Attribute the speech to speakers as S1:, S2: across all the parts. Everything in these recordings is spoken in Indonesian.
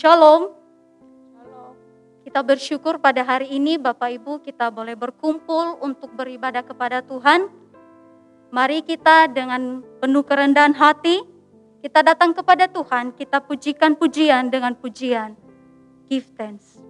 S1: Shalom. Kita bersyukur pada hari ini Bapak Ibu kita boleh berkumpul untuk beribadah kepada Tuhan. Mari kita dengan penuh kerendahan hati, kita datang kepada Tuhan, kita pujikan pujian dengan pujian. Give thanks.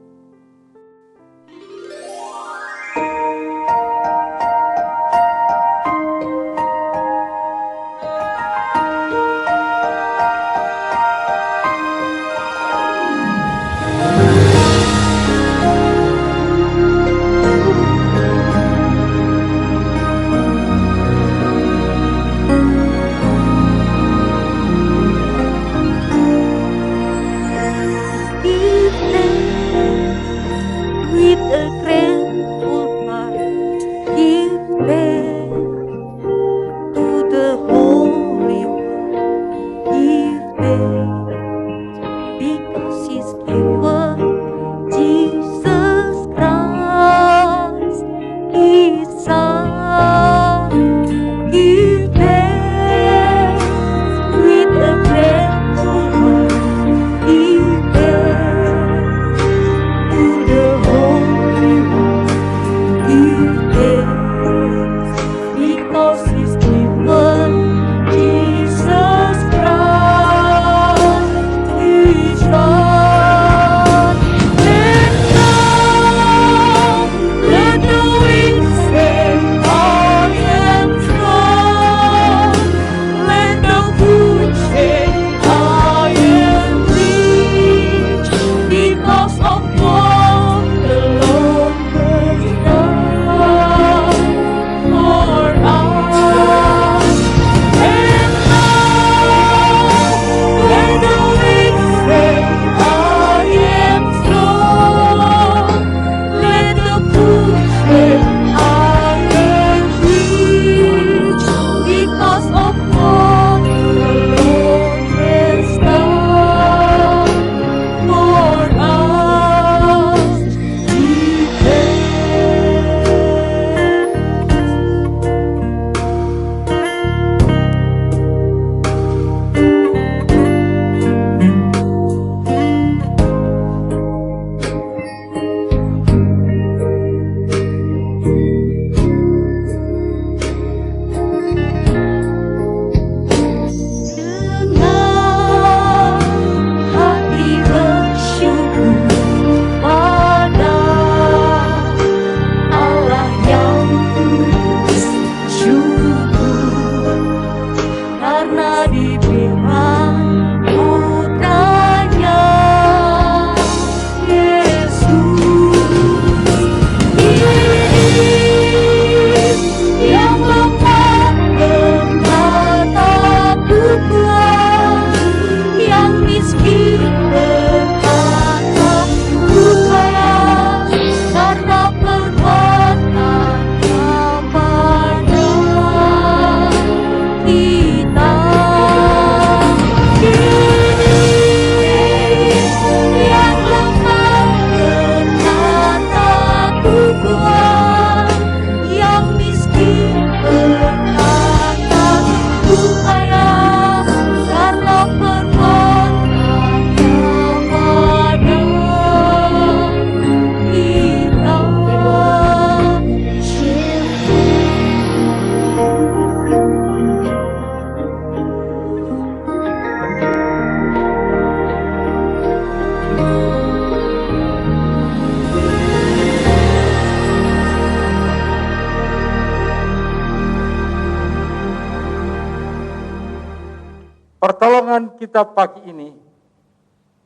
S2: Pertolongan kita pagi ini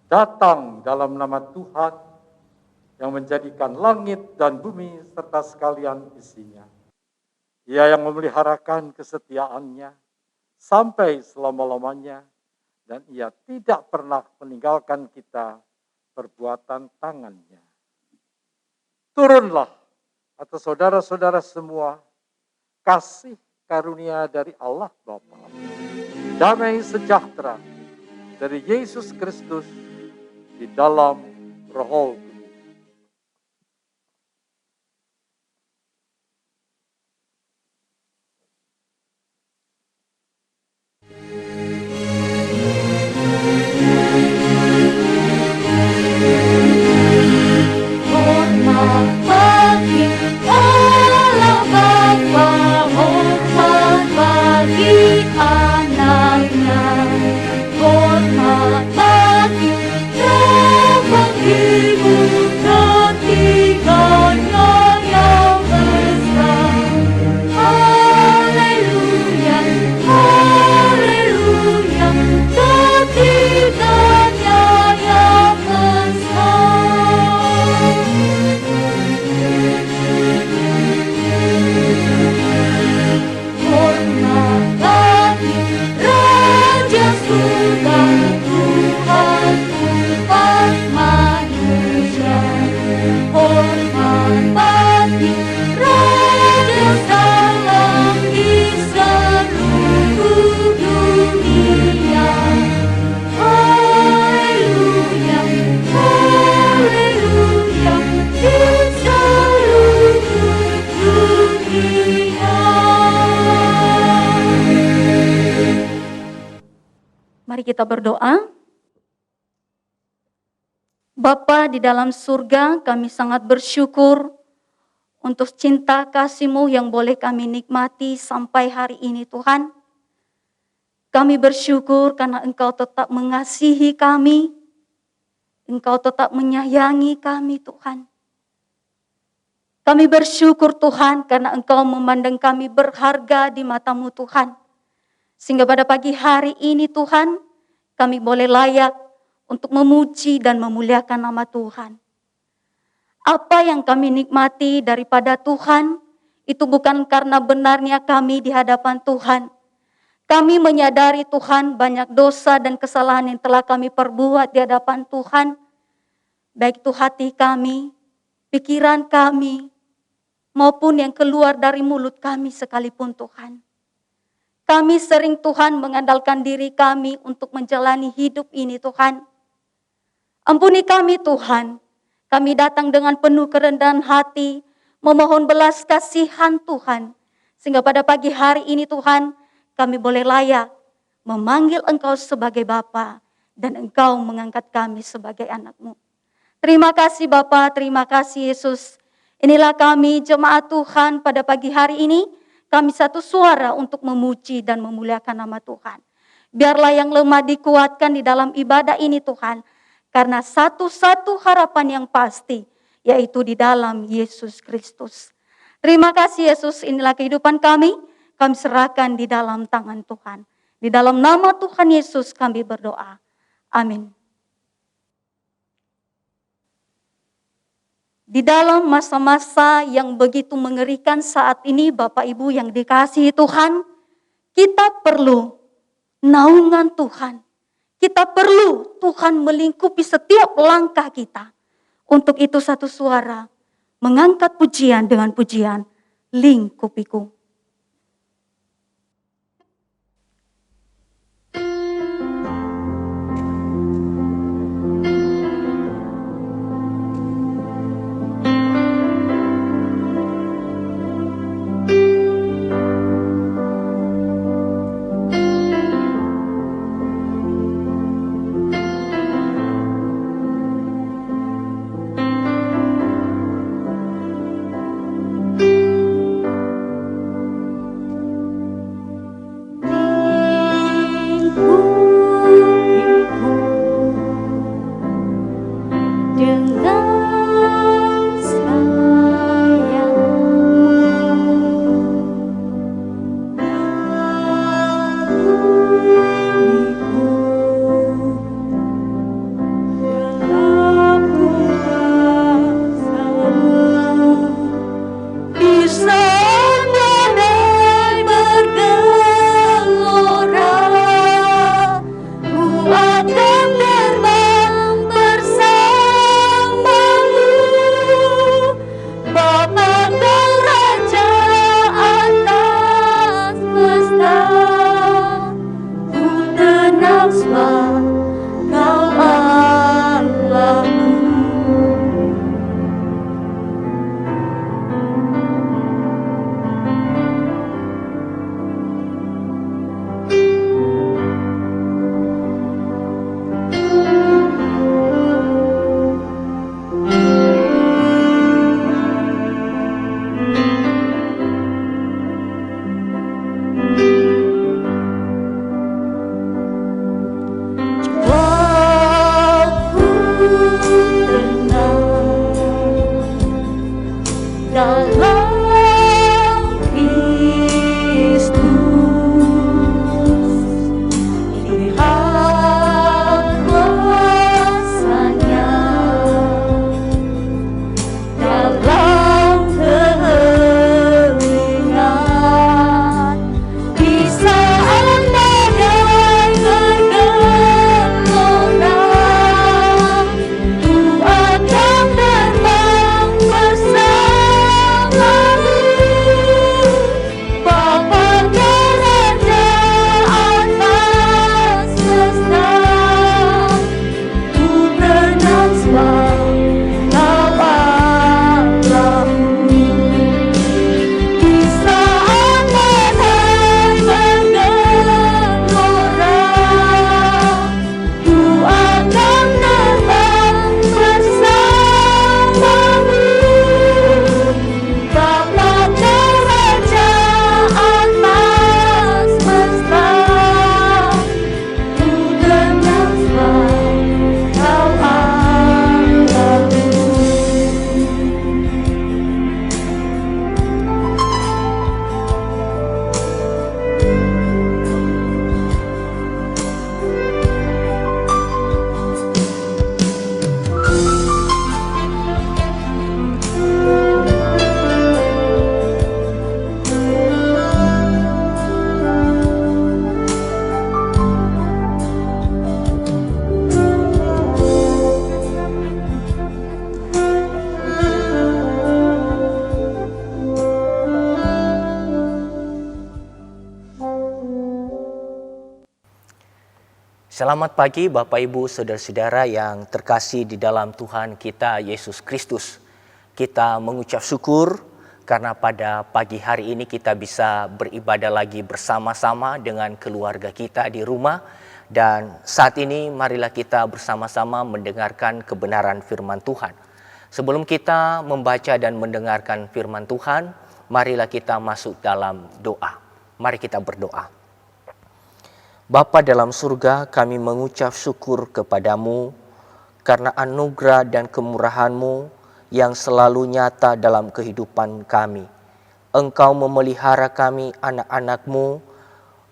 S2: datang dalam nama Tuhan yang menjadikan langit dan bumi serta sekalian isinya. Ia yang memeliharakan kesetiaannya sampai selama-lamanya dan ia tidak pernah meninggalkan kita perbuatan tangannya. Turunlah atas saudara-saudara semua kasih karunia dari Allah Bapa. Damai sejahtera dari Yesus Kristus di dalam Roh Kudus.
S1: Mari kita berdoa. Bapa di dalam surga, kami sangat bersyukur untuk cinta kasih-Mu yang boleh kami nikmati sampai hari ini Tuhan. Kami bersyukur karena Engkau tetap mengasihi kami, Engkau tetap menyayangi kami Tuhan. Kami bersyukur Tuhan karena Engkau memandang kami berharga di mata-Mu Tuhan. Sehingga pada pagi hari ini Tuhan, kami boleh layak untuk memuji dan memuliakan nama Tuhan. Apa yang kami nikmati daripada Tuhan, itu bukan karena benarnya kami di hadapan Tuhan. Kami menyadari Tuhan banyak dosa dan kesalahan yang telah kami perbuat di hadapan Tuhan. Baik itu hati kami, pikiran kami, maupun yang keluar dari mulut kami sekalipun Tuhan. Kami sering Tuhan mengandalkan diri kami untuk menjalani hidup ini Tuhan. Ampuni kami Tuhan, kami datang dengan penuh kerendahan hati, memohon belas kasihan Tuhan. Sehingga pada pagi hari ini Tuhan, kami boleh layak memanggil Engkau sebagai Bapa dan Engkau mengangkat kami sebagai anak-Mu. Terima kasih Bapa, terima kasih Yesus. Inilah kami jemaat Tuhan pada pagi hari ini, kami satu suara untuk memuji dan memuliakan nama Tuhan. Biarlah yang lemah dikuatkan di dalam ibadah ini Tuhan, karena satu-satu harapan yang pasti, yaitu di dalam Yesus Kristus. Terima kasih Yesus, inilah kehidupan kami serahkan di dalam tangan Tuhan. Di dalam nama Tuhan Yesus kami berdoa. Amin. Di dalam masa-masa yang begitu mengerikan saat ini, Bapak Ibu yang dikasihi Tuhan, kita perlu naungan Tuhan. Kita perlu Tuhan melingkupi setiap langkah kita. Untuk itu satu suara, mengangkat pujian dengan pujian, lingkupiku.
S3: Selamat pagi Bapak Ibu Saudara-saudara yang terkasih di dalam Tuhan kita Yesus Kristus. Kita mengucap syukur karena pada pagi hari ini kita bisa beribadah lagi bersama-sama dengan keluarga kita di rumah. Dan saat ini marilah kita bersama-sama mendengarkan kebenaran firman Tuhan. Sebelum kita membaca dan mendengarkan firman Tuhan, marilah kita masuk dalam doa. Mari kita berdoa. Bapa dalam surga, kami mengucap syukur kepadamu karena anugerah dan kemurahan-Mu yang selalu nyata dalam kehidupan kami. Engkau memelihara kami, anak-anak-Mu,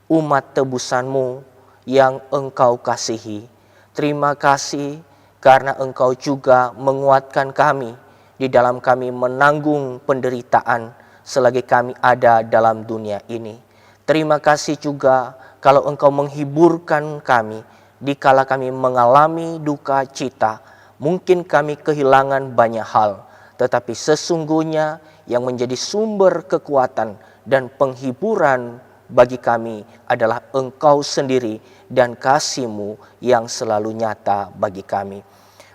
S3: umat tebusan-Mu yang Engkau kasihi. Terima kasih karena Engkau juga menguatkan kami di dalam kami menanggung penderitaan selagi kami ada dalam dunia ini. Terima kasih juga kalau Engkau menghiburkan kami dikala kami mengalami duka cita. Mungkin kami kehilangan banyak hal, tetapi sesungguhnya yang menjadi sumber kekuatan dan penghiburan bagi kami adalah Engkau sendiri dan kasih-Mu yang selalu nyata bagi kami.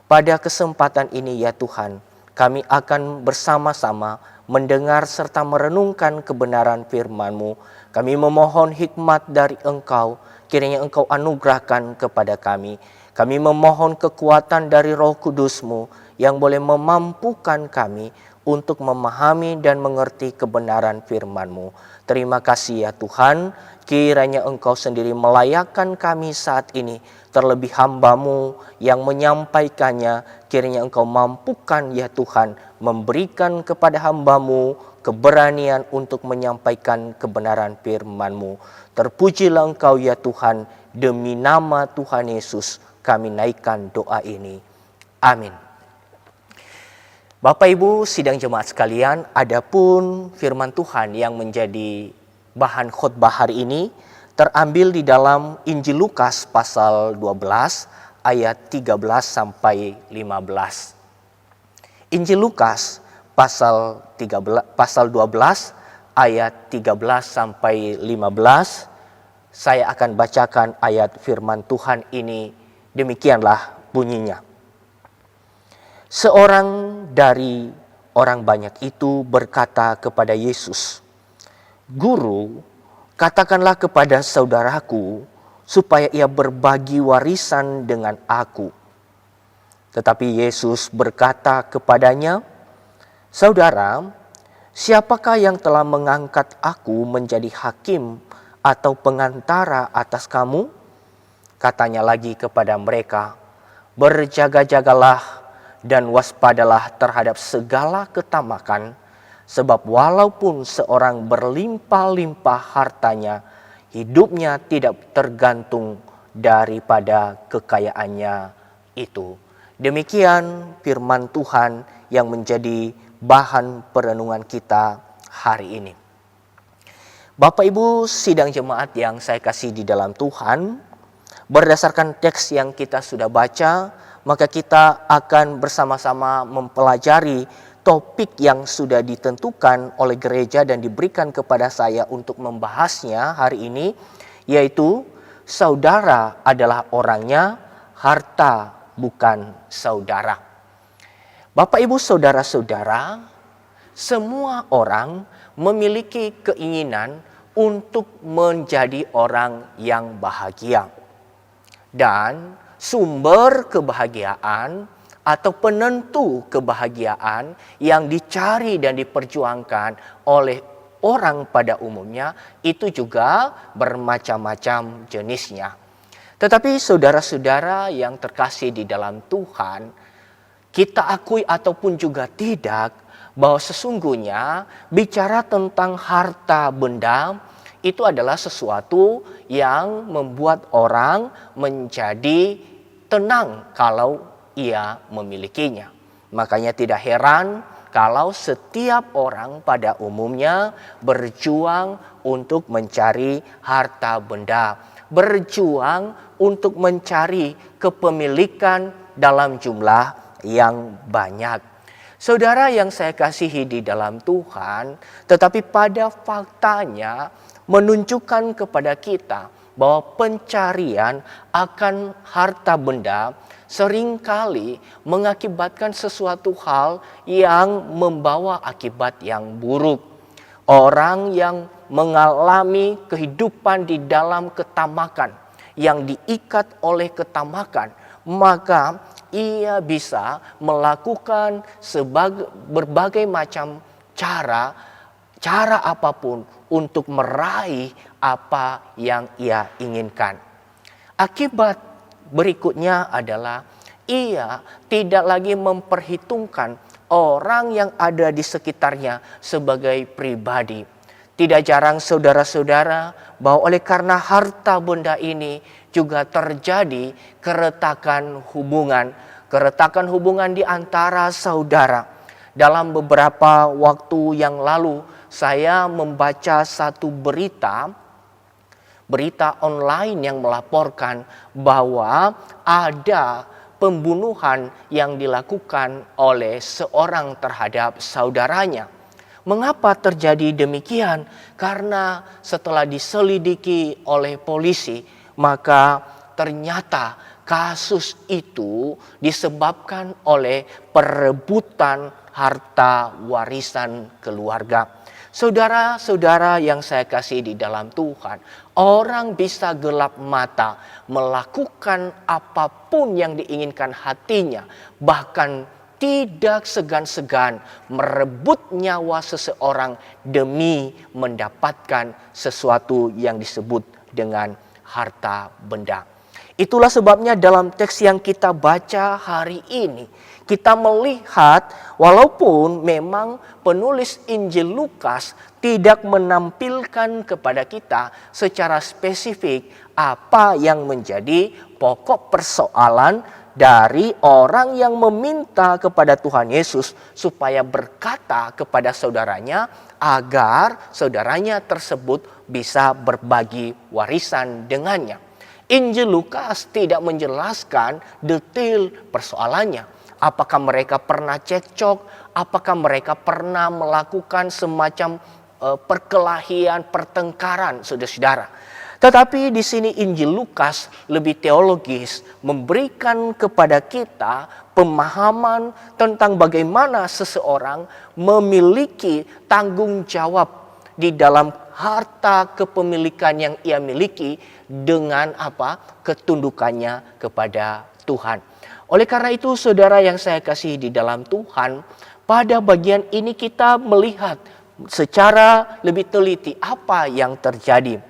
S3: Pada kesempatan ini ya Tuhan, kami akan bersama-sama mendengar serta merenungkan kebenaran firman-Mu. Kami memohon hikmat dari Engkau, kiranya Engkau anugerahkan kepada kami. Kami memohon kekuatan dari Roh Kudus-Mu yang boleh memampukan kami untuk memahami dan mengerti kebenaran firman-Mu. Terima kasih ya Tuhan, kiranya Engkau sendiri melayakkan kami saat ini, terlebih hamba-Mu yang menyampaikannya, kiranya Engkau mampukan ya Tuhan, memberikan kepada hamba-Mu keberanian untuk menyampaikan kebenaran firman-Mu. Terpujilah Engkau ya Tuhan, demi nama Tuhan Yesus kami naikkan doa ini. Amin. Bapak Ibu sidang jemaat sekalian, adapun firman Tuhan yang menjadi bahan khotbah hari ini terambil di dalam Injil Lukas pasal 12 ayat 13 sampai 15. Injil Lukas pasal 12 ayat 13 sampai 15. Saya akan bacakan ayat firman Tuhan ini, demikianlah bunyinya. Seorang dari orang banyak itu berkata kepada Yesus, "Guru, katakanlah kepada saudaraku supaya ia berbagi warisan dengan aku." Tetapi Yesus berkata kepadanya, "Saudara, siapakah yang telah mengangkat aku menjadi hakim atau pengantara atas kamu?" Katanya lagi kepada mereka, "Berjaga-jagalah dan waspadalah terhadap segala ketamakan, sebab walaupun seorang berlimpah-limpah hartanya, hidupnya tidak tergantung daripada kekayaannya itu." Demikian firman Tuhan yang menjadi bahan perenungan kita hari ini. Bapak Ibu sidang jemaat yang saya kasih di dalam Tuhan, berdasarkan teks yang kita sudah baca, maka kita akan bersama-sama mempelajari topik yang sudah ditentukan oleh gereja dan diberikan kepada saya untuk membahasnya hari ini, yaitu saudara adalah orangnya, harta bukan saudara. Bapak Ibu saudara-saudara, semua orang memiliki keinginan untuk menjadi orang yang bahagia. Dan sumber kebahagiaan atau penentu kebahagiaan yang dicari dan diperjuangkan oleh orang pada umumnya itu juga bermacam-macam jenisnya. Tetapi saudara-saudara yang terkasih di dalam Tuhan, kita akui ataupun juga tidak bahwa sesungguhnya bicara tentang harta benda itu adalah sesuatu yang membuat orang menjadi tenang kalau ia memilikinya. Makanya tidak heran kalau setiap orang pada umumnya berjuang untuk mencari harta benda, berjuang untuk mencari kepemilikan dalam jumlah yang banyak. Saudara yang saya kasihi di dalam Tuhan, tetapi pada faktanya menunjukkan kepada kita bahwa pencarian akan harta benda seringkali mengakibatkan sesuatu hal yang membawa akibat yang buruk. Orang yang mengalami kehidupan di dalam ketamakan, yang diikat oleh ketamakan, maka ia bisa melakukan berbagai macam cara apapun untuk meraih apa yang ia inginkan. Akibat berikutnya adalah ia tidak lagi memperhitungkan orang yang ada di sekitarnya sebagai pribadi. Tidak jarang saudara-saudara bahwa oleh karena harta benda ini juga terjadi keretakan hubungan di antara saudara. Dalam beberapa waktu yang lalu saya membaca satu berita online yang melaporkan bahwa ada pembunuhan yang dilakukan oleh seorang terhadap saudaranya. Mengapa terjadi demikian? Karena setelah diselidiki oleh polisi, maka ternyata kasus itu disebabkan oleh perebutan harta warisan keluarga. Saudara-saudara yang saya kasih di dalam Tuhan, orang bisa gelap mata melakukan apapun yang diinginkan hatinya, bahkan tidak segan-segan merebut nyawa seseorang demi mendapatkan sesuatu yang disebut dengan harta benda. Itulah sebabnya dalam teks yang kita baca hari ini, kita melihat walaupun memang penulis Injil Lukas tidak menampilkan kepada kita secara spesifik apa yang menjadi pokok persoalan dari orang yang meminta kepada Tuhan Yesus supaya berkata kepada saudaranya agar saudaranya tersebut bisa berbagi warisan dengannya. Injil Lukas tidak menjelaskan detail persoalannya. Apakah mereka pernah cekcok? Apakah mereka pernah melakukan semacam perkelahian, pertengkaran, saudara-saudara? Tetapi di sini Injil Lukas lebih teologis, memberikan kepada kita pemahaman tentang bagaimana seseorang memiliki tanggung jawab di dalam harta kepemilikan yang ia miliki dengan ketundukannya kepada Tuhan. Oleh karena itu saudara yang saya kasih di dalam Tuhan, pada bagian ini kita melihat secara lebih teliti apa yang terjadi.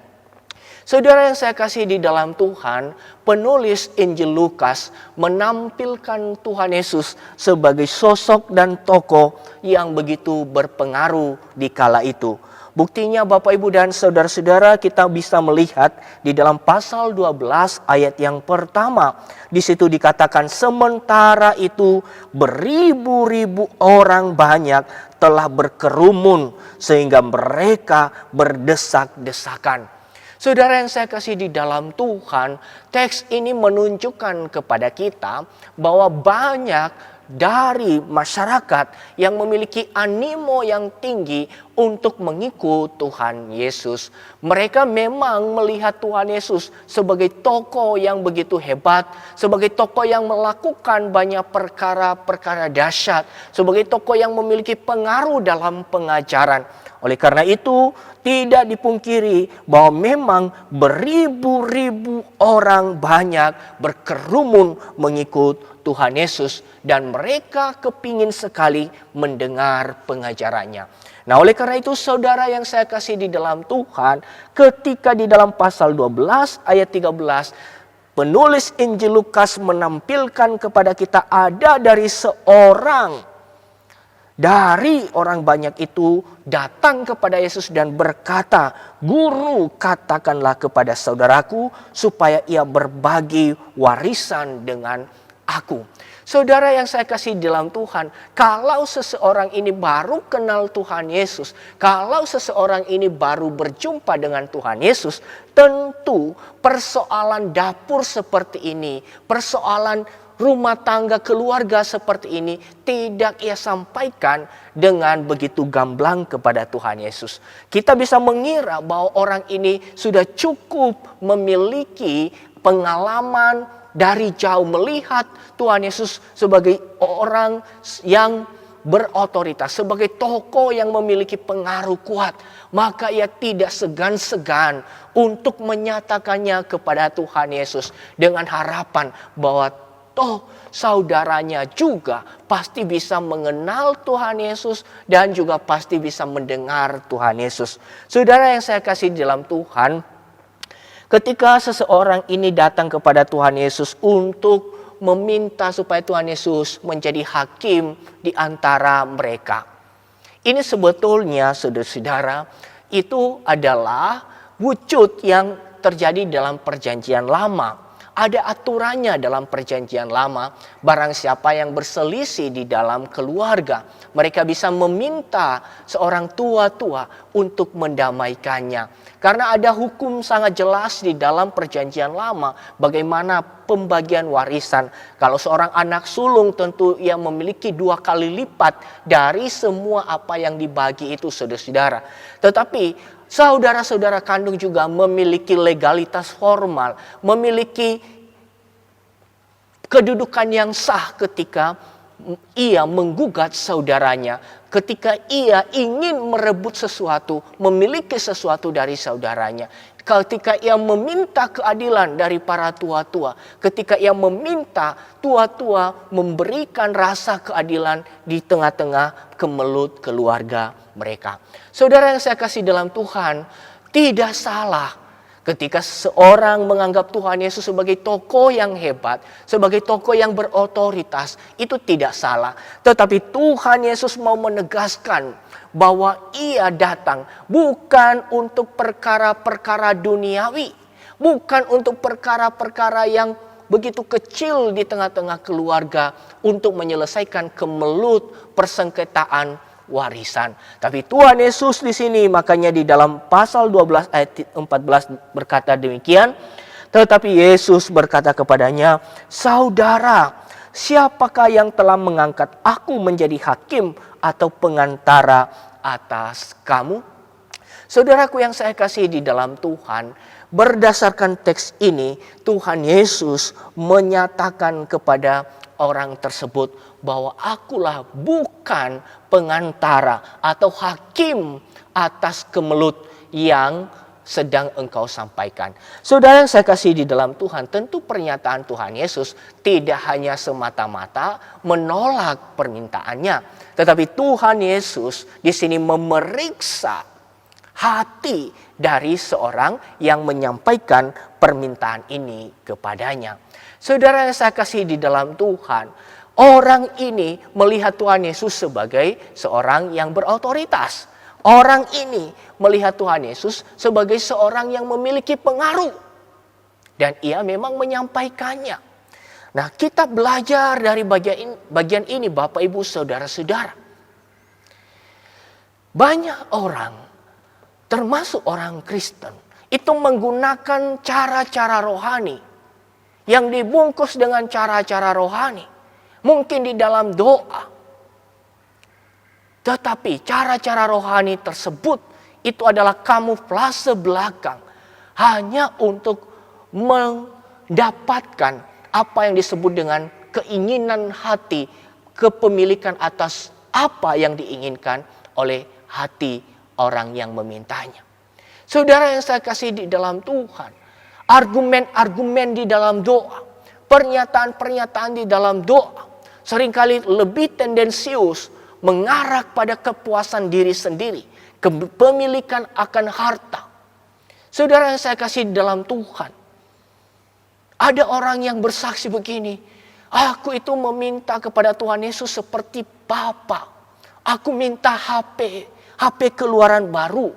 S3: Saudara yang saya kasih di dalam Tuhan, penulis Injil Lukas menampilkan Tuhan Yesus sebagai sosok dan tokoh yang begitu berpengaruh di kala itu. Buktinya Bapak Ibu dan saudara-saudara, kita bisa melihat di dalam pasal 12 ayat yang pertama. Di situ dikatakan sementara itu beribu-ribu orang banyak telah berkerumun sehingga mereka berdesak-desakan. Saudara yang saya kasih di dalam Tuhan, teks ini menunjukkan kepada kita bahwa banyak dari masyarakat yang memiliki animo yang tinggi untuk mengikut Tuhan Yesus. Mereka memang melihat Tuhan Yesus sebagai tokoh yang begitu hebat, sebagai tokoh yang melakukan banyak perkara-perkara dahsyat, sebagai tokoh yang memiliki pengaruh dalam pengajaran. Oleh karena itu, tidak dipungkiri bahwa memang beribu-ribu orang banyak berkerumun mengikut Tuhan Yesus dan mereka kepingin sekali mendengar pengajarannya. Nah, oleh karena itu saudara yang saya kasih di dalam Tuhan, ketika di dalam pasal 12 ayat 13 penulis Injil Lukas menampilkan kepada kita ada dari seorang dari orang banyak itu datang kepada Yesus dan berkata, "Guru, katakanlah kepada saudaraku supaya ia berbagi warisan dengan aku." Saudara yang saya kasih dalam Tuhan, kalau seseorang ini baru kenal Tuhan Yesus, kalau seseorang ini baru berjumpa dengan Tuhan Yesus, tentu persoalan dapur seperti ini, persoalan rumah tangga keluarga seperti ini tidak ia sampaikan dengan begitu gamblang kepada Tuhan Yesus. Kita bisa mengira bahwa orang ini sudah cukup memiliki pengalaman dari jauh melihat Tuhan Yesus sebagai orang yang berotoritas, sebagai tokoh yang memiliki pengaruh kuat. Maka ia tidak segan-segan untuk menyatakannya kepada Tuhan Yesus dengan harapan bahwa toh saudaranya juga pasti bisa mengenal Tuhan Yesus dan juga pasti bisa mendengar Tuhan Yesus. Saudara yang saya kasih di dalam Tuhan, ketika seseorang ini datang kepada Tuhan Yesus untuk meminta supaya Tuhan Yesus menjadi hakim di antara mereka, ini sebetulnya saudara-saudara itu adalah wujud yang terjadi dalam perjanjian lama. Ada aturannya dalam perjanjian lama. Barang siapa yang berselisih di dalam keluarga, mereka bisa meminta seorang tua-tua untuk mendamaikannya. Karena ada hukum sangat jelas di dalam perjanjian lama bagaimana pembagian warisan. Kalau seorang anak sulung tentu ia memiliki 2 kali lipat dari semua apa yang dibagi itu, saudara-saudara. Tetapi saudara-saudara kandung juga memiliki legalitas formal, memiliki kedudukan yang sah ketika ia menggugat saudaranya, ketika ia ingin merebut sesuatu, memiliki sesuatu dari saudaranya, ketika ia meminta keadilan dari para tua-tua, ketika ia meminta tua-tua memberikan rasa keadilan di tengah-tengah kemelut keluarga mereka. Saudara yang saya kasih dalam Tuhan, tidak salah ketika seorang menganggap Tuhan Yesus sebagai tokoh yang hebat, sebagai tokoh yang berotoritas, itu tidak salah. Tetapi Tuhan Yesus mau menegaskan bahwa ia datang bukan untuk perkara-perkara duniawi, bukan untuk perkara-perkara yang begitu kecil di tengah-tengah keluarga untuk menyelesaikan kemelut persengketaan warisan. Tapi Tuhan Yesus di sini, makanya di dalam pasal 12 ayat 14 berkata demikian. Tetapi Yesus berkata kepadanya, "Saudara, siapakah yang telah mengangkat aku menjadi hakim atau pengantara atas kamu?" Saudaraku yang saya kasih di dalam Tuhan, berdasarkan teks ini Tuhan Yesus menyatakan kepada orang tersebut bahwa akulah bukan pengantara atau hakim atas kemelut yang sedang engkau sampaikan. Saudara yang saya kasih di dalam Tuhan, tentu pernyataan Tuhan Yesus tidak hanya semata-mata menolak permintaannya, tetapi Tuhan Yesus di sini memeriksa hati dari seorang yang menyampaikan permintaan ini kepadanya. Saudara yang saya kasih di dalam Tuhan, orang ini melihat Tuhan Yesus sebagai seorang yang berotoritas. Orang ini melihat Tuhan Yesus sebagai seorang yang memiliki pengaruh. Dan ia memang menyampaikannya. Nah, kita belajar dari bagian ini, Bapak, Ibu, Saudara-saudara. Banyak orang, termasuk orang Kristen, itu menggunakan cara-cara rohani yang dibungkus dengan cara-cara rohani. Mungkin di dalam doa. Tetapi cara-cara rohani tersebut itu adalah kamuflase belakang. Hanya untuk mendapatkan apa yang disebut dengan keinginan hati. Kepemilikan atas apa yang diinginkan oleh hati orang yang memintanya. Saudara yang saya kasih di dalam Tuhan, argumen-argumen di dalam doa, pernyataan-pernyataan di dalam doa seringkali lebih tendensius mengarah pada kepuasan diri sendiri, kepemilikan akan harta. Saudara yang saya kasih dalam Tuhan, ada orang yang bersaksi begini, aku itu meminta kepada Tuhan Yesus seperti Bapa. Aku minta HP keluaran baru.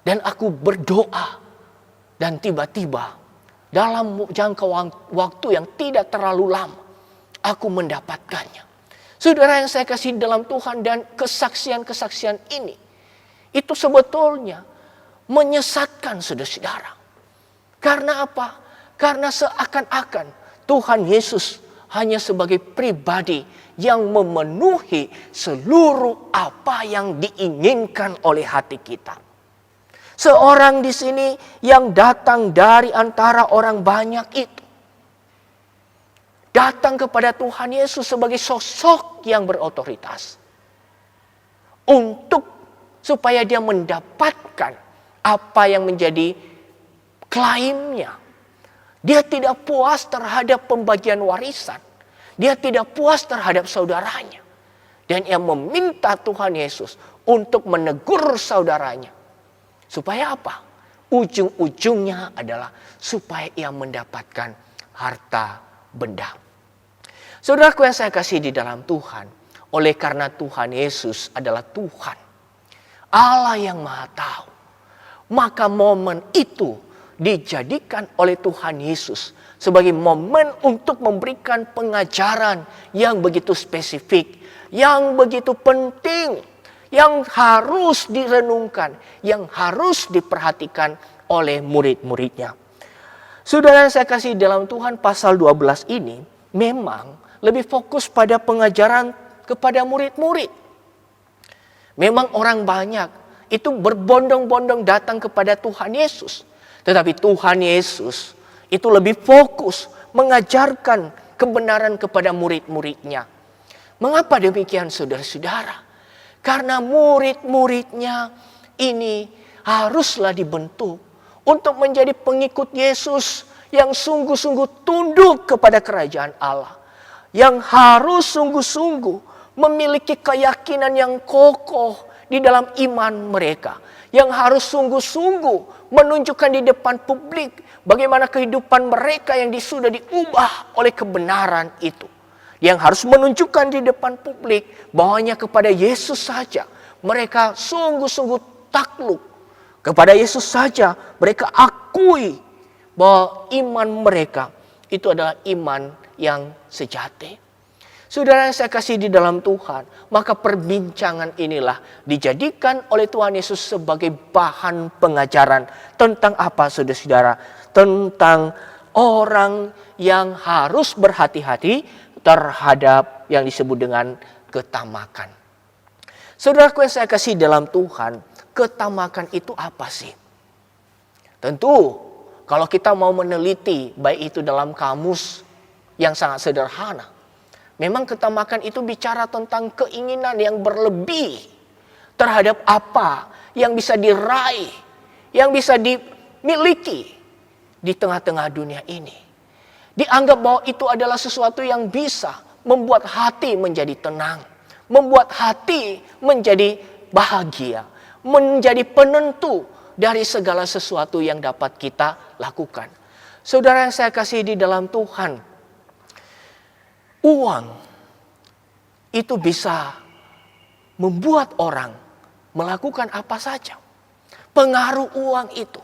S3: Dan aku berdoa. Dan tiba-tiba dalam jangka waktu yang tidak terlalu lama, aku mendapatkannya. Saudara yang saya kasih dalam Tuhan, dan kesaksian-kesaksian ini, itu sebetulnya menyesatkan saudara-saudara. Karena apa? Karena seakan-akan Tuhan Yesus hanya sebagai pribadi yang memenuhi seluruh apa yang diinginkan oleh hati kita. Seorang di sini yang datang dari antara orang banyak itu, datang kepada Tuhan Yesus sebagai sosok yang berotoritas, untuk supaya dia mendapatkan apa yang menjadi klaimnya. Dia tidak puas terhadap pembagian warisan. Dia tidak puas terhadap saudaranya. Dan ia meminta Tuhan Yesus untuk menegur saudaranya. Supaya apa? Ujung-ujungnya adalah supaya ia mendapatkan harta benda. Saudaraku yang saya kasih di dalam Tuhan, oleh karena Tuhan Yesus adalah Tuhan, Allah yang Maha Tahu, maka momen itu dijadikan oleh Tuhan Yesus sebagai momen untuk memberikan pengajaran yang begitu spesifik, yang begitu penting, yang harus direnungkan, yang harus diperhatikan oleh murid-muridnya. Saudara yang saya kasih dalam Tuhan, pasal 12 ini memang lebih fokus pada pengajaran kepada murid-murid. Memang orang banyak itu berbondong-bondong datang kepada Tuhan Yesus. Tetapi Tuhan Yesus itu lebih fokus mengajarkan kebenaran kepada murid-muridnya. Mengapa demikian saudara-saudara? Karena murid-muridnya ini haruslah dibentuk untuk menjadi pengikut Yesus yang sungguh-sungguh tunduk kepada kerajaan Allah. Yang harus sungguh-sungguh memiliki keyakinan yang kokoh di dalam iman mereka. Yang harus sungguh-sungguh menunjukkan di depan publik bagaimana kehidupan mereka yang sudah diubah oleh kebenaran itu. Yang harus menunjukkan di depan publik bahwa hanya kepada Yesus saja mereka sungguh-sungguh takluk. Kepada Yesus saja mereka akui bahwa iman mereka itu adalah iman yang sejati. Saudara yang saya kasih di dalam Tuhan, maka perbincangan inilah dijadikan oleh Tuhan Yesus sebagai bahan pengajaran tentang apa saudara-saudara? Tentang orang yang harus berhati-hati terhadap yang disebut dengan ketamakan. Saudaraku yang saya kasih dalam Tuhan, ketamakan itu apa sih? Tentu kalau kita mau meneliti, baik itu dalam kamus yang sangat sederhana, memang ketamakan itu bicara tentang keinginan yang berlebih terhadap apa yang bisa diraih, yang bisa dimiliki di tengah-tengah dunia ini. Dianggap bahwa itu adalah sesuatu yang bisa membuat hati menjadi tenang, membuat hati menjadi bahagia, menjadi penentu dari segala sesuatu yang dapat kita lakukan. Saudara yang saya kasih di dalam Tuhan, uang itu bisa membuat orang melakukan apa saja. Pengaruh uang itu,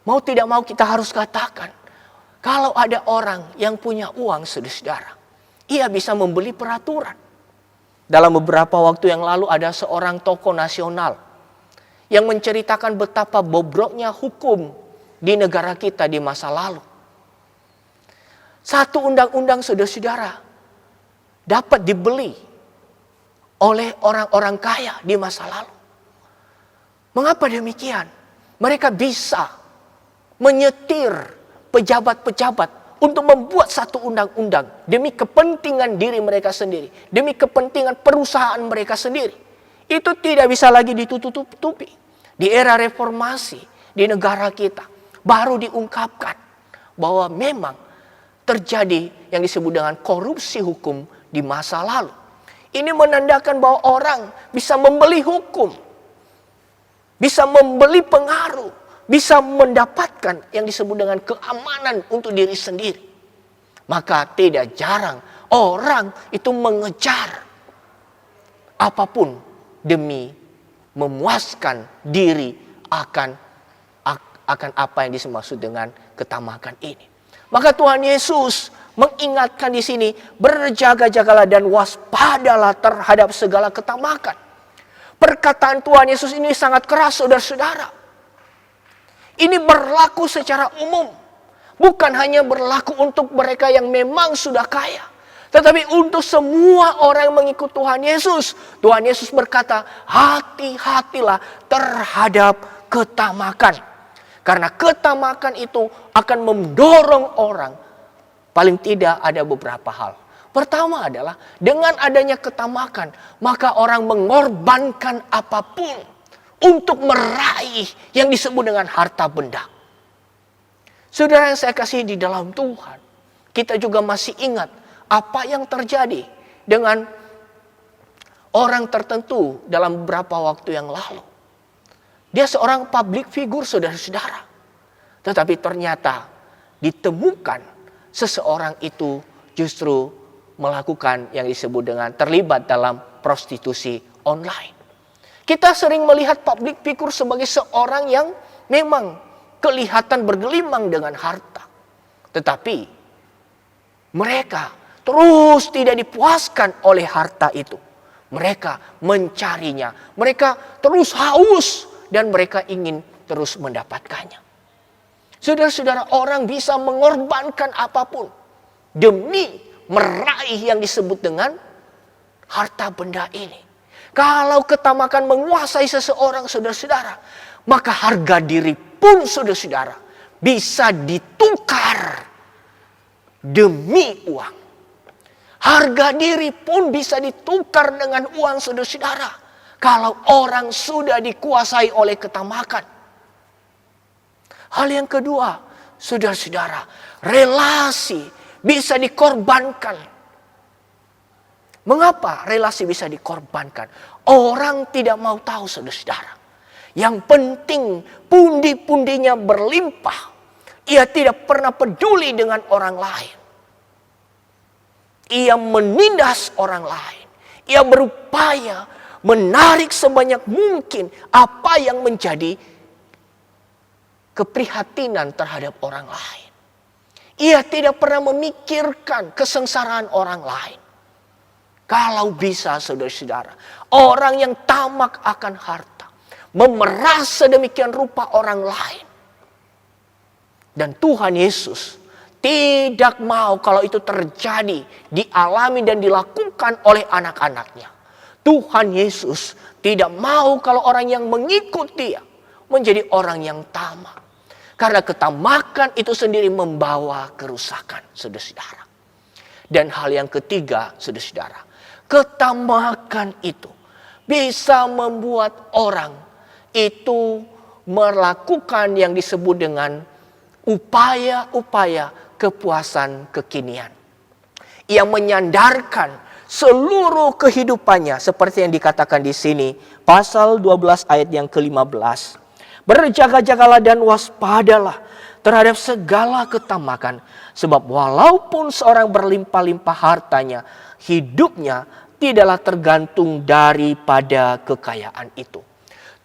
S3: mau tidak mau kita harus katakan, kalau ada orang yang punya uang, saudara, ia bisa membeli peraturan. Dalam beberapa waktu yang lalu ada seorang tokoh nasional yang menceritakan betapa bobroknya hukum di negara kita di masa lalu. Satu undang-undang saudara-saudara dapat dibeli oleh orang-orang kaya di masa lalu. Mengapa demikian? Mereka bisa menyetir pejabat-pejabat untuk membuat satu undang-undang demi kepentingan diri mereka sendiri, demi kepentingan perusahaan mereka sendiri. Itu tidak bisa lagi ditutup-tutupi. Di era reformasi di negara kita baru diungkapkan bahwa memang terjadi yang disebut dengan korupsi hukum di masa lalu. Ini menandakan bahwa orang bisa membeli hukum, bisa membeli pengaruh, bisa mendapatkan yang disebut dengan keamanan untuk diri sendiri. Maka tidak jarang orang itu mengejar apapun demi memuaskan diri akan apa yang dimaksud dengan ketamakan ini. Maka Tuhan Yesus mengingatkan di sini, berjaga-jagalah dan waspadalah terhadap segala ketamakan. Perkataan Tuhan Yesus ini sangat keras, saudara-saudara. Ini berlaku secara umum. bukan hanya berlaku untuk mereka yang memang sudah kaya, tetapi untuk semua orang yang mengikut Tuhan Yesus. Tuhan Yesus berkata, hati-hatilah terhadap ketamakan. Karena ketamakan itu akan mendorong orang. Paling tidak ada beberapa hal. Pertama adalah dengan adanya ketamakan, maka orang mengorbankan apapun untuk meraih yang disebut dengan harta benda. Saudara yang saya kasih di dalam Tuhan, kita juga masih ingat apa yang terjadi dengan orang tertentu dalam beberapa waktu yang lalu. Dia seorang public figure, saudara-saudara. Tetapi ternyata ditemukan seseorang itu justru melakukan yang disebut dengan terlibat dalam prostitusi online. Kita sering melihat public figure sebagai seorang yang memang kelihatan bergelimang dengan harta. Tetapi mereka terus tidak dipuaskan oleh harta itu. Mereka mencarinya. Mereka terus haus dan mereka ingin terus mendapatkannya. Saudara-saudara, orang bisa mengorbankan apapun demi meraih yang disebut dengan harta benda ini. Kalau ketamakan menguasai seseorang, saudara-saudara, maka harga diri pun, saudara-saudara, bisa ditukar demi uang. Harga diri pun bisa ditukar dengan uang, saudara-saudara, kalau orang sudah dikuasai oleh ketamakan. Hal yang kedua, saudara-saudara, relasi bisa dikorbankan. Mengapa relasi bisa dikorbankan? Orang tidak mau tahu, saudara-saudara. Yang penting pundi-pundinya berlimpah. Ia tidak pernah peduli dengan orang lain. Ia menindas orang lain. Ia berupaya menarik sebanyak mungkin apa yang menjadi keprihatinan terhadap orang lain. Ia tidak pernah memikirkan kesengsaraan orang lain. Kalau bisa, saudara-saudara, orang yang tamak akan harta, memeras sedemikian rupa orang lain. Dan Tuhan Yesus tidak mau kalau itu terjadi, dialami dan dilakukan oleh anak-anaknya. Tuhan Yesus tidak mau kalau orang yang mengikut Dia menjadi orang yang tamak. Karena ketamakan itu sendiri membawa kerusakan, saudara-saudara. Dan hal yang ketiga, saudara-saudara, ketamakan itu bisa membuat orang itu melakukan yang disebut dengan upaya-upaya kepuasan kekinian. Ia menyandarkan seluruh kehidupannya seperti yang dikatakan di sini, pasal 12 ayat yang ke-15. Berjaga-jagalah dan waspadalah terhadap segala ketamakan. Sebab walaupun seorang berlimpah-limpah hartanya, hidupnya tidaklah tergantung daripada kekayaan itu.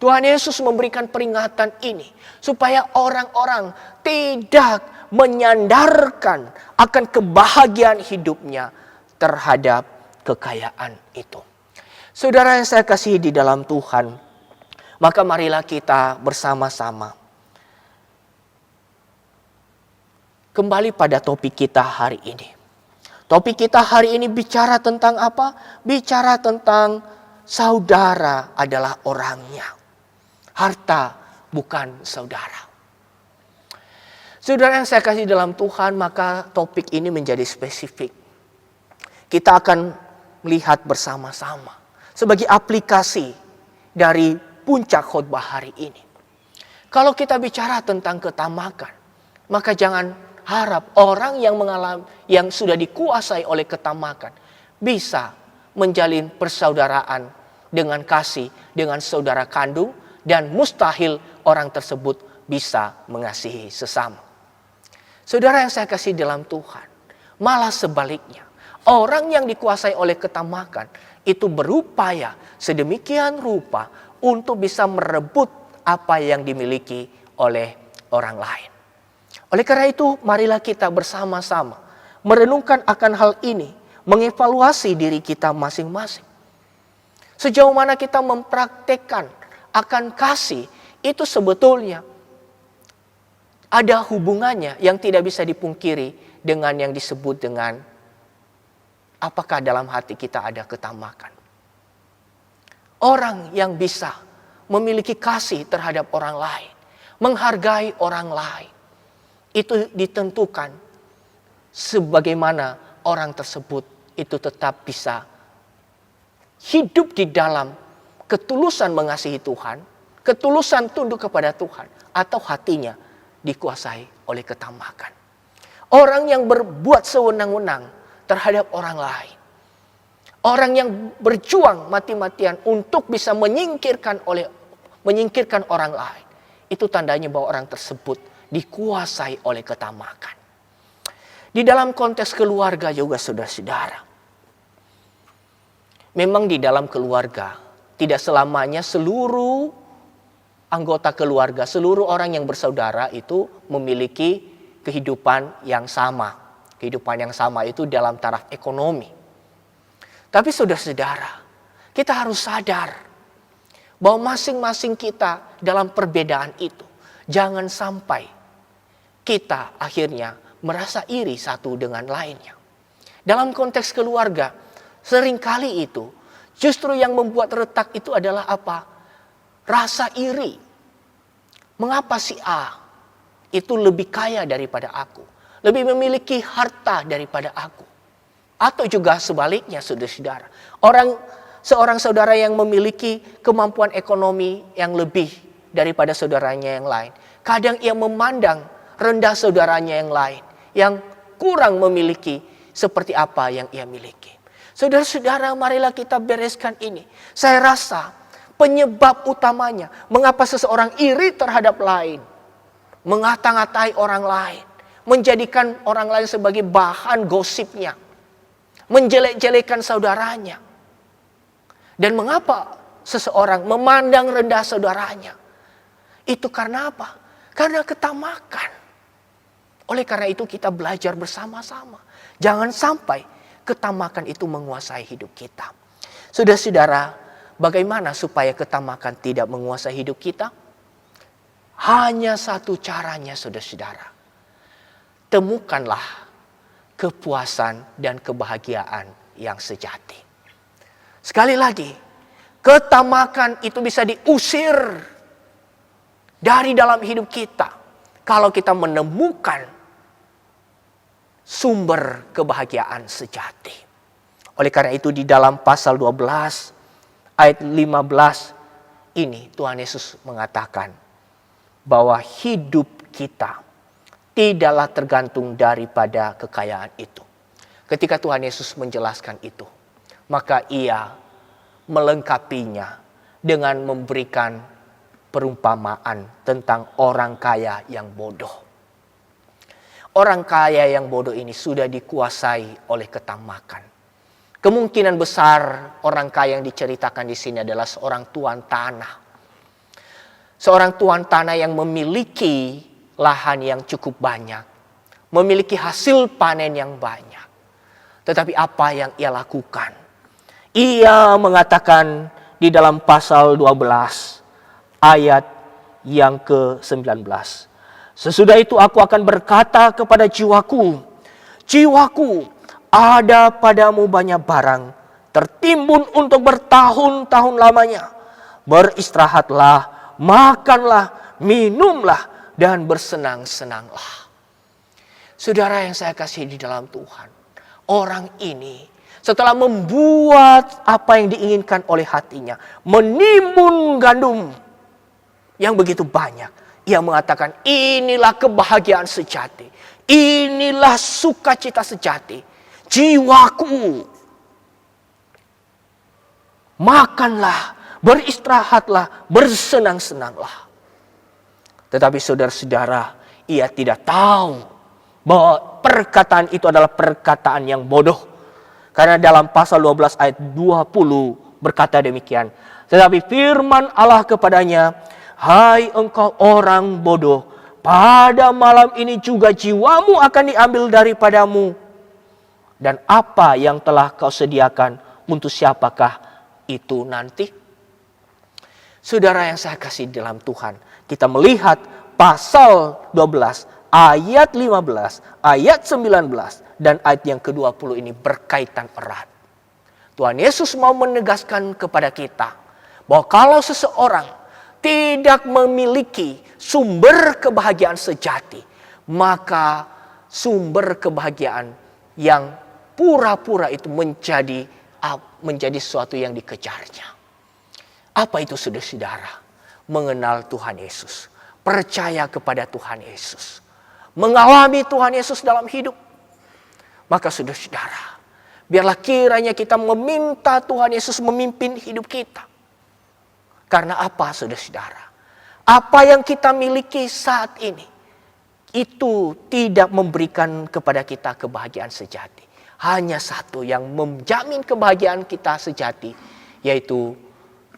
S3: Tuhan Yesus memberikan peringatan ini supaya orang-orang tidak menyandarkan akan kebahagiaan hidupnya terhadap kekayaan itu. Saudara yang saya kasihi di dalam Tuhan, maka marilah kita bersama-sama kembali pada topik kita hari ini. Topik kita hari ini bicara tentang apa? Bicara tentang saudara adalah orangnya. Harta bukan saudara. Saudara yang saya kasih dalam Tuhan, maka topik ini menjadi spesifik. Kita akan melihat bersama-sama sebagai aplikasi dari puncak khotbah hari ini. Kalau kita bicara tentang ketamakan, maka jangan harap orang yang sudah dikuasai oleh ketamakan bisa menjalin persaudaraan dengan kasih dengan saudara kandung, dan mustahil orang tersebut bisa mengasihi sesama. Saudara yang saya kasih dalam Tuhan, malah sebaliknya, orang yang dikuasai oleh ketamakan itu berupaya sedemikian rupa untuk bisa merebut apa yang dimiliki oleh orang lain. Oleh karena itu, marilah kita bersama-sama merenungkan akan hal ini, mengevaluasi diri kita masing-masing. Sejauh mana kita mempraktekkan akan kasih itu sebetulnya ada hubungannya yang tidak bisa dipungkiri dengan yang disebut dengan apakah dalam hati kita ada ketamakan. Orang yang bisa memiliki kasih terhadap orang lain, menghargai orang lain, itu ditentukan sebagaimana orang tersebut itu tetap bisa hidup di dalam ketulusan mengasihi Tuhan, ketulusan tunduk kepada Tuhan, atau hatinya dikuasai oleh ketamakan. Orang yang berbuat sewenang-wenang terhadap orang lain, orang yang berjuang mati-matian untuk bisa menyingkirkan orang lain, itu tandanya bahwa orang tersebut dikuasai oleh ketamakan. Di dalam konteks keluarga juga saudara-saudara, memang di dalam keluarga tidak selamanya seluruh anggota keluarga, seluruh orang yang bersaudara itu memiliki kehidupan yang sama. Kehidupan yang sama itu dalam taraf ekonomi. Tapi saudara-saudara, kita harus sadar bahwa masing-masing kita dalam perbedaan itu, jangan sampai kita akhirnya merasa iri satu dengan lainnya. Dalam konteks keluarga, seringkali itu justru yang membuat retak itu adalah apa? Rasa iri. Mengapa si A itu lebih kaya daripada aku? Lebih memiliki harta daripada aku? Atau juga sebaliknya saudara-saudara. Seorang saudara yang memiliki kemampuan ekonomi yang lebih daripada saudaranya yang lain. Kadang ia memandang rendah saudaranya yang lain. Yang kurang memiliki seperti apa yang ia miliki. Saudara-saudara, marilah kita bereskan ini. Saya rasa penyebab utamanya mengapa seseorang iri terhadap lain, mengata-ngatai orang lain, menjadikan orang lain sebagai bahan gosipnya, menjelek-jelekan saudaranya. Dan mengapa seseorang memandang rendah saudaranya? Itu karena apa? Karena ketamakan. Oleh karena itu kita belajar bersama-sama. Jangan sampai ketamakan itu menguasai hidup kita. Saudara-saudara, bagaimana supaya ketamakan tidak menguasai hidup kita? Hanya satu caranya saudara-saudara. Temukanlah kepuasan dan kebahagiaan yang sejati. Sekali lagi, ketamakan itu bisa diusir dari dalam hidup kita kalau kita menemukan sumber kebahagiaan sejati. Oleh karena itu di dalam pasal 12 ayat 15 ini Tuhan Yesus mengatakan bahwa hidup kita tidaklah tergantung daripada kekayaan itu. Ketika Tuhan Yesus menjelaskan itu, maka ia melengkapinya dengan memberikan perumpamaan tentang orang kaya yang bodoh. Orang kaya yang bodoh ini sudah dikuasai oleh ketamakan. Kemungkinan besar orang kaya yang diceritakan di sini adalah seorang tuan tanah. Seorang tuan tanah yang memiliki lahan yang cukup banyak. Memiliki hasil panen yang banyak. Tetapi apa yang ia lakukan? Ia mengatakan di dalam pasal 12 ayat yang ke-19. Sesudah itu aku akan berkata kepada jiwaku, jiwaku, ada padamu banyak barang, tertimbun untuk bertahun-tahun lamanya. Beristirahatlah, makanlah, minumlah, dan bersenang-senanglah. Saudara yang saya kasih di dalam Tuhan, orang ini setelah membuat apa yang diinginkan oleh hatinya, menimbun gandum yang begitu banyak, ia mengatakan inilah kebahagiaan sejati, inilah sukacita sejati. Jiwaku, makanlah, beristirahatlah, bersenang-senanglah. Tetapi saudara-saudara, ia tidak tahu bahwa perkataan itu adalah perkataan yang bodoh. Karena dalam pasal 12 ayat 20 berkata demikian. Tetapi firman Allah kepadanya, hai engkau orang bodoh, pada malam ini juga jiwamu akan diambil daripadamu. Dan apa yang telah kau sediakan, untuk siapakah itu nanti? Saudara yang saya kasih dalam Tuhan, kita melihat pasal 12, ayat 15, ayat 19, dan ayat yang ke-20 ini berkaitan erat. Tuhan Yesus mau menegaskan kepada kita bahwa kalau seseorang tidak memiliki sumber kebahagiaan sejati, maka sumber kebahagiaan yang pura-pura itu menjadi sesuatu yang dikejarnya. Apa itu saudara-saudara? Mengenal Tuhan Yesus, percaya kepada Tuhan Yesus, mengalami Tuhan Yesus dalam hidup. Maka saudara-saudara, biarlah kiranya kita meminta Tuhan Yesus memimpin hidup kita. Karena apa saudara-saudara? Apa yang kita miliki saat ini, itu tidak memberikan kepada kita kebahagiaan sejati. Hanya satu yang menjamin kebahagiaan kita sejati, yaitu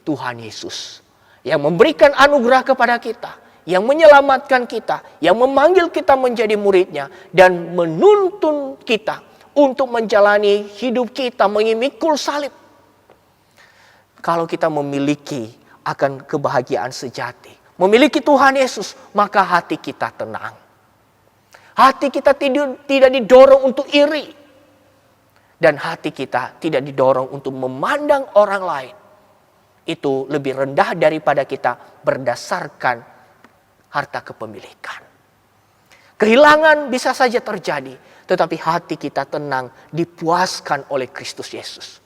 S3: Tuhan Yesus. Yang memberikan anugerah kepada kita, yang menyelamatkan kita, yang memanggil kita menjadi muridnya, dan menuntun kita untuk menjalani hidup kita mengikul salib. Kalau kita memiliki akan kebahagiaan sejati, memiliki Tuhan Yesus, maka hati kita tenang. Hati kita tidak didorong untuk iri. Dan hati kita tidak didorong untuk memandang orang lain itu lebih rendah daripada kita berdasarkan harta kepemilikan. Kehilangan bisa saja terjadi, tetapi hati kita tenang, dipuaskan oleh Kristus Yesus.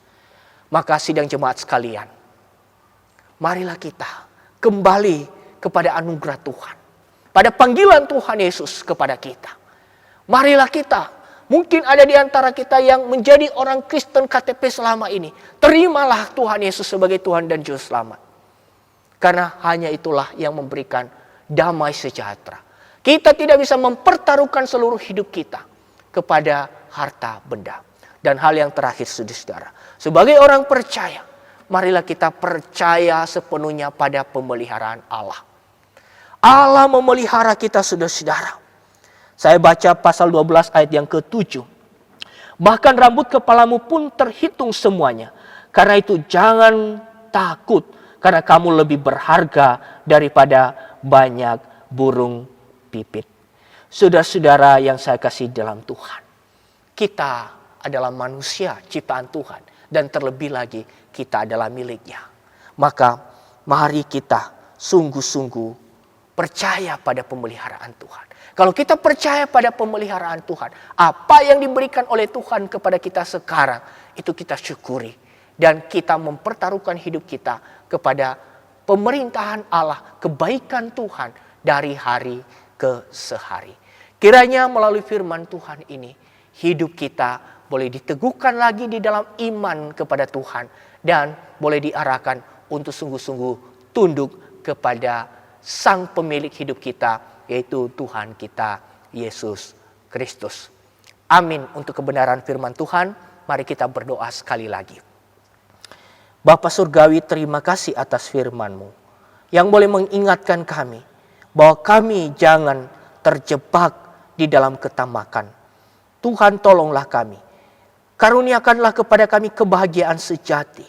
S3: Maka sidang jemaat sekalian, marilah kita kembali kepada anugerah Tuhan, pada panggilan Tuhan Yesus kepada kita. Marilah kita, mungkin ada di antara kita yang menjadi orang Kristen KTP selama ini, terimalah Tuhan Yesus sebagai Tuhan dan Juru Selamat. Karena hanya itulah yang memberikan damai sejahtera. Kita tidak bisa mempertaruhkan seluruh hidup kita kepada harta benda. Dan hal yang terakhir saudara, sebagai orang percaya, marilah kita percaya sepenuhnya pada pemeliharaan Allah. Allah memelihara kita saudara-saudara. Saya baca pasal 12 ayat yang ke-7. Bahkan rambut kepalamu pun terhitung semuanya. Karena itu jangan takut, karena kamu lebih berharga daripada banyak burung pipit. Saudara-saudara yang saya kasih dalam Tuhan, kita adalah manusia ciptaan Tuhan, dan terlebih lagi kita adalah miliknya. Maka mari kita sungguh-sungguh percaya pada pemeliharaan Tuhan. Kalau kita percaya pada pemeliharaan Tuhan, apa yang diberikan oleh Tuhan kepada kita sekarang, itu kita syukuri. Dan kita mempertaruhkan hidup kita kepada pemerintahan Allah, kebaikan Tuhan dari hari ke sehari. Kiranya melalui firman Tuhan ini, hidup kita boleh diteguhkan lagi di dalam iman kepada Tuhan. Dan boleh diarahkan untuk sungguh-sungguh tunduk kepada Sang pemilik hidup kita, yaitu Tuhan kita Yesus Kristus. Amin untuk kebenaran firman Tuhan. Mari kita berdoa sekali lagi. Bapa Surgawi, terima kasih atas firman-Mu yang boleh mengingatkan kami bahwa kami jangan terjebak di dalam ketamakan. Tuhan, tolonglah kami. Karuniakanlah kepada kami kebahagiaan sejati.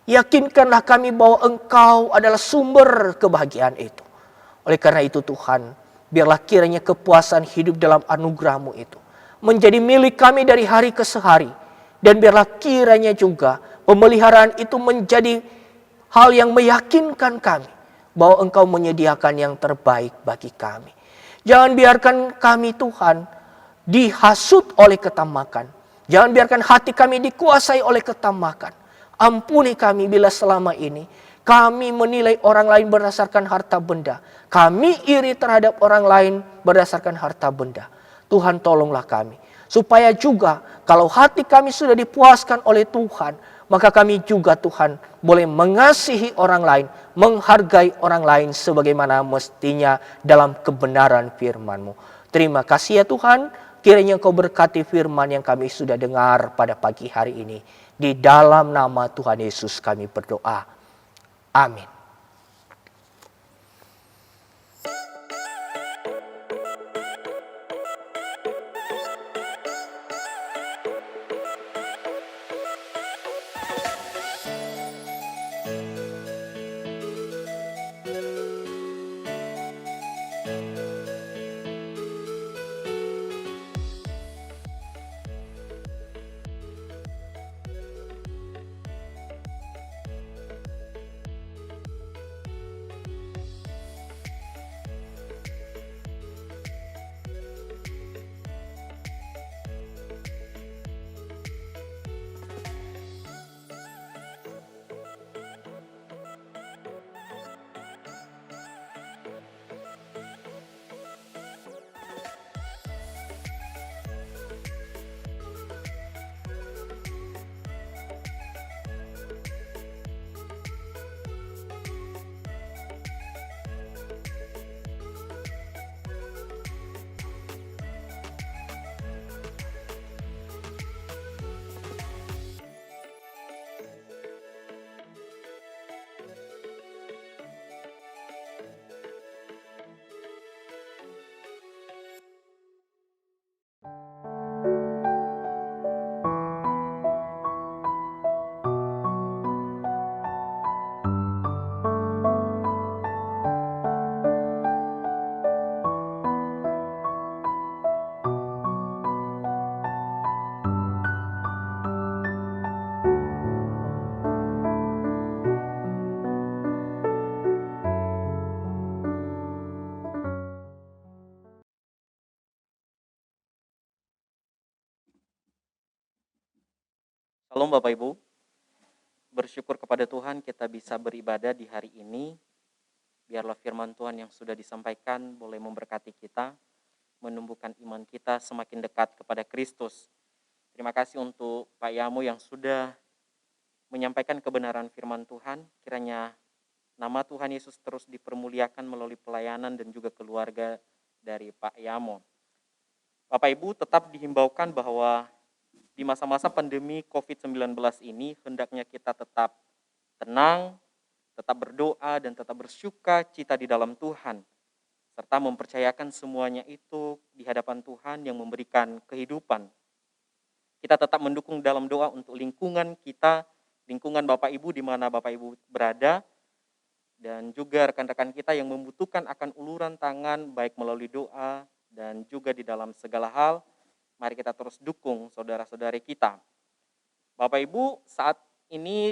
S3: Yakinkanlah kami bahwa Engkau adalah sumber kebahagiaan itu. Oleh karena itu Tuhan, biarlah kiranya kepuasan hidup dalam anugerah-Mu itu menjadi milik kami dari hari ke sehari. Dan biarlah kiranya juga pemeliharaan itu menjadi hal yang meyakinkan kami bahwa Engkau menyediakan yang terbaik bagi kami. Jangan biarkan kami Tuhan dihasut oleh ketamakan. Jangan biarkan hati kami dikuasai oleh ketamakan. Ampuni kami bila selama ini kami menilai orang lain berdasarkan harta benda. Kami iri terhadap orang lain berdasarkan harta benda. Tuhan, tolonglah kami. Supaya juga kalau hati kami sudah dipuaskan oleh Tuhan, maka kami juga Tuhan boleh mengasihi orang lain, menghargai orang lain sebagaimana mestinya dalam kebenaran firman-Mu. Terima kasih ya Tuhan, kiranya Engkau berkati firman yang kami sudah dengar pada pagi hari ini. Di dalam nama Tuhan Yesus kami berdoa. Amin.
S4: Shalom Bapak Ibu, bersyukur kepada Tuhan kita bisa beribadah di hari ini. Biarlah firman Tuhan yang sudah disampaikan boleh memberkati kita, menumbuhkan iman kita semakin dekat kepada Kristus. Terima kasih untuk Pak Yamo yang sudah menyampaikan kebenaran firman Tuhan. Kiranya nama Tuhan Yesus terus dipermuliakan melalui pelayanan dan juga keluarga dari Pak Yamo. Bapak Ibu tetap dihimbaukan bahwa di masa-masa pandemi COVID-19 ini, hendaknya kita tetap tenang, tetap berdoa, dan tetap bersuka cita di dalam Tuhan, serta mempercayakan semuanya itu di hadapan Tuhan yang memberikan kehidupan. Kita tetap mendukung dalam doa untuk lingkungan kita, lingkungan Bapak Ibu di mana Bapak Ibu berada, dan juga rekan-rekan kita yang membutuhkan akan uluran tangan, baik melalui doa dan juga di dalam segala hal. Mari kita terus dukung saudara-saudari kita. Bapak Ibu, saat ini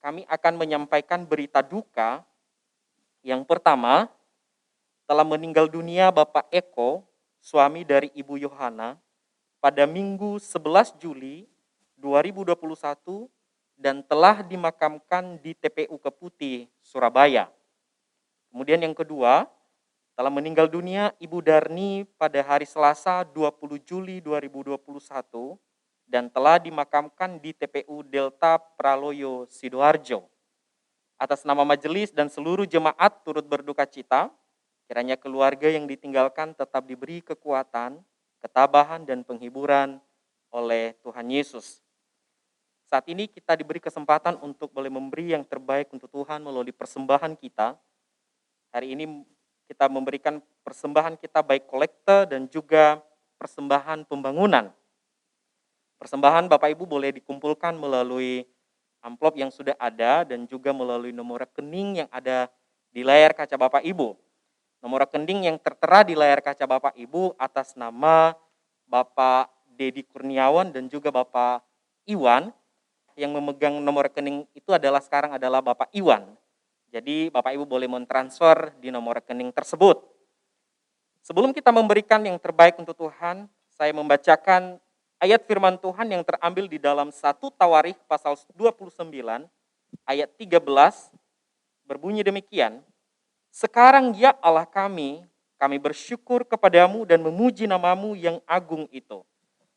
S4: kami akan menyampaikan berita duka. Yang pertama, telah meninggal dunia Bapak Eko, suami dari Ibu Yohana, pada Minggu 11 Juli 2021 dan telah dimakamkan di TPU Keputih, Surabaya. Kemudian yang kedua, telah meninggal dunia Ibu Darni pada hari Selasa 20 Juli 2021 dan telah dimakamkan di TPU Delta Praloyo, Sidoarjo. Atas nama majelis dan seluruh jemaat turut berduka cita, kiranya keluarga yang ditinggalkan tetap diberi kekuatan, ketabahan dan penghiburan oleh Tuhan Yesus. Saat ini kita diberi kesempatan untuk boleh memberi yang terbaik untuk Tuhan melalui persembahan kita. Hari ini kita memberikan persembahan kita baik kolekte dan juga persembahan pembangunan. Persembahan Bapak Ibu boleh dikumpulkan melalui amplop yang sudah ada dan juga melalui nomor rekening yang ada di layar kaca Bapak Ibu. Nomor rekening yang tertera di layar kaca Bapak Ibu atas nama Bapak Dedi Kurniawan dan juga Bapak Iwan. Yang memegang nomor rekening itu sekarang adalah Bapak Iwan. Jadi Bapak Ibu boleh mentransfer di nomor rekening tersebut. Sebelum kita memberikan yang terbaik untuk Tuhan, saya membacakan ayat firman Tuhan yang terambil di dalam 1 Tawarikh pasal 29 ayat 13 berbunyi demikian. Sekarang ya Allah kami bersyukur kepadamu dan memuji namamu yang agung itu.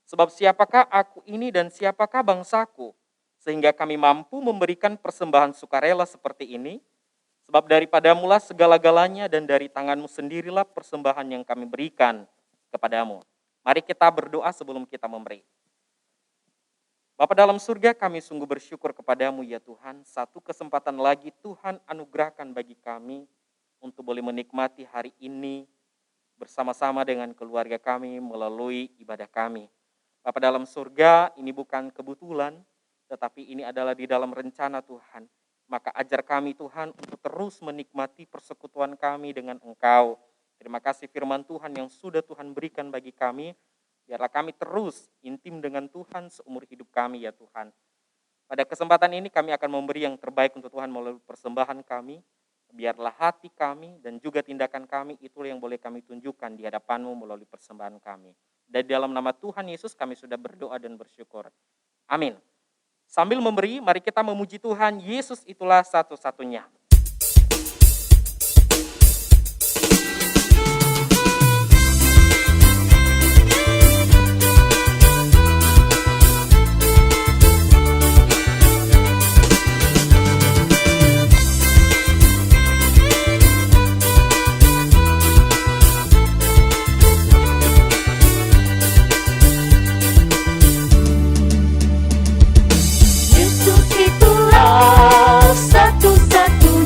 S4: Sebab siapakah aku ini dan siapakah bangsaku, sehingga kami mampu memberikan persembahan sukarela seperti ini. Sebab daripadamulah segala-galanya dan dari tanganmu sendirilah persembahan yang kami berikan kepadamu. Mari kita berdoa sebelum kita memberi. Bapa dalam surga, kami sungguh bersyukur kepadamu ya Tuhan. Satu kesempatan lagi Tuhan anugerahkan bagi kami untuk boleh menikmati hari ini bersama-sama dengan keluarga kami melalui ibadah kami. Bapa dalam surga, ini bukan kebetulan, tetapi ini adalah di dalam rencana Tuhan. Maka ajar kami Tuhan untuk terus menikmati persekutuan kami dengan Engkau. Terima kasih firman Tuhan yang sudah Tuhan berikan bagi kami. Biarlah kami terus intim dengan Tuhan seumur hidup kami ya Tuhan. Pada kesempatan ini kami akan memberi yang terbaik untuk Tuhan melalui persembahan kami. Biarlah hati kami dan juga tindakan kami itu yang boleh kami tunjukkan di hadapan-Mu melalui persembahan kami. Dan dalam nama Tuhan Yesus kami sudah berdoa dan bersyukur. Amin. Sambil memberi, mari kita memuji Tuhan, Yesus itulah satu-satunya.
S5: Yesus itulah satu-satunya.